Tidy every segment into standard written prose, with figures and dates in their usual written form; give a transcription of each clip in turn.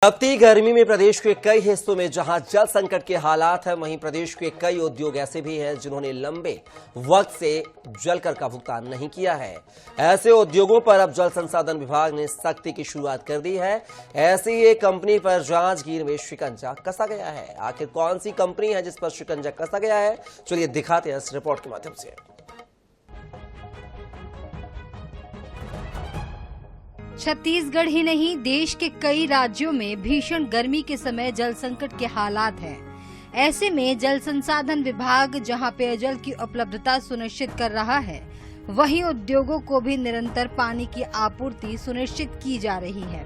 तपती गर्मी में प्रदेश के कई हिस्सों में जहां जल संकट के हालात हैं, वहीं प्रदेश के कई उद्योग ऐसे भी हैं जिन्होंने लंबे वक्त से जलकर का भुगतान नहीं किया है। ऐसे उद्योगों पर अब जल संसाधन विभाग ने सख्ती की शुरुआत कर दी है। ऐसी ही एक कंपनी पर जांजगीर में शिकंजा कसा गया है। आखिर कौन सी कंपनी है जिस पर शिकंजा कसा गया है, चलिए दिखाते हैं इस रिपोर्ट के माध्यम से। छत्तीसगढ़ ही नहीं, देश के कई राज्यों में भीषण गर्मी के समय जल संकट के हालात हैं। ऐसे में जल संसाधन विभाग जहां पेयजल की उपलब्धता सुनिश्चित कर रहा है, वहीं उद्योगों को भी निरंतर पानी की आपूर्ति सुनिश्चित की जा रही है।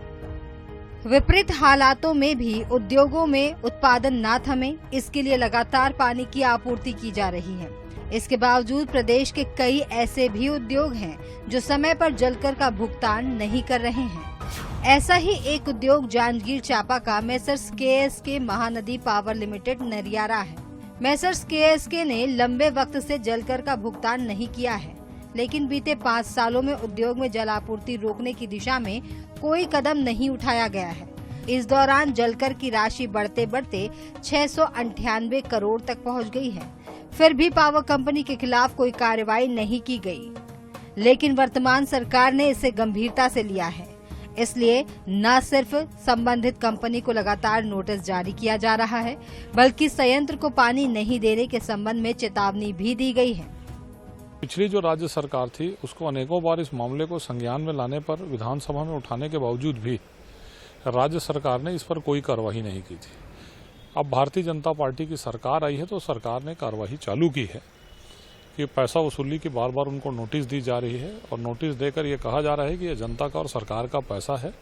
विपरीत हालातों में भी उद्योगों में उत्पादन न थमे, इसके लिए लगातार पानी की आपूर्ति की जा रही है। इसके बावजूद प्रदेश के कई ऐसे भी उद्योग हैं जो समय पर जलकर का भुगतान नहीं कर रहे हैं। ऐसा ही एक उद्योग जांजगीर चांपा का Messrs KSK Mahanadi power limited Nariyara है। मेसर्स KSK ने लंबे वक्त से जलकर का भुगतान नहीं किया है, लेकिन बीते 5 सालों में उद्योग में जलापूर्ति रोकने की दिशा में कोई कदम नहीं उठाया गया है। इस दौरान जलकर की राशि बढ़ते बढ़ते 698 करोड़ तक पहुँच गई है। फिर भी पावर कंपनी के खिलाफ कोई कार्रवाई नहीं की गई, लेकिन वर्तमान सरकार ने इसे गंभीरता से लिया है। इसलिए न सिर्फ संबंधित कंपनी को लगातार नोटिस जारी किया जा रहा है, बल्कि संयंत्र को पानी नहीं देने के संबंध में चेतावनी भी दी गई है। पिछली जो राज्य सरकार थी, उसको अनेकों बार इस मामले को संज्ञान में लाने पर विधानसभा में उठाने के बावजूद भी राज्य सरकार ने इस पर कोई कार्रवाई नहीं की थी। अब भारतीय जनता पार्टी की सरकार आई है तो सरकार ने कार्रवाई चालू की है कि पैसा वसूली की बार बार उनको नोटिस दी जा रही है, और नोटिस देकर ये कहा जा रहा है कि ये जनता का और सरकार का पैसा है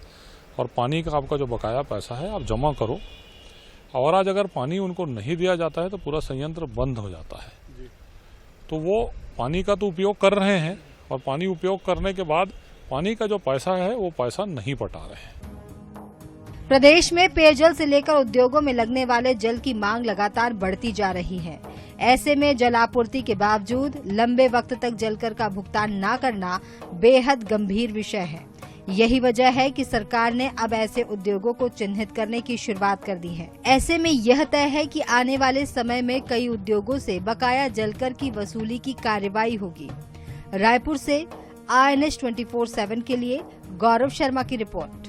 और पानी का आपका जो बकाया पैसा है आप जमा करो। और आज अगर पानी उनको नहीं दिया जाता है तो पूरा संयंत्र बंद हो जाता है। तो वो पानी का तो उपयोग कर रहे हैं, और पानी उपयोग करने के बाद पानी का जो पैसा है वो पैसा नहीं पटा रहे हैं। प्रदेश में पेयजल से लेकर उद्योगों में लगने वाले जल की मांग लगातार बढ़ती जा रही है। ऐसे में जलापूर्ति के बावजूद लंबे वक्त तक जलकर का भुगतान न करना बेहद गंभीर विषय है। यही वजह है कि सरकार ने अब ऐसे उद्योगों को चिन्हित करने की शुरुआत कर दी है। ऐसे में यह तय है कि आने वाले समय में कई उद्योगों से बकाया जलकर की वसूली की कार्रवाई होगी। रायपुर से INS 24/7 के लिए गौरव शर्मा की रिपोर्ट।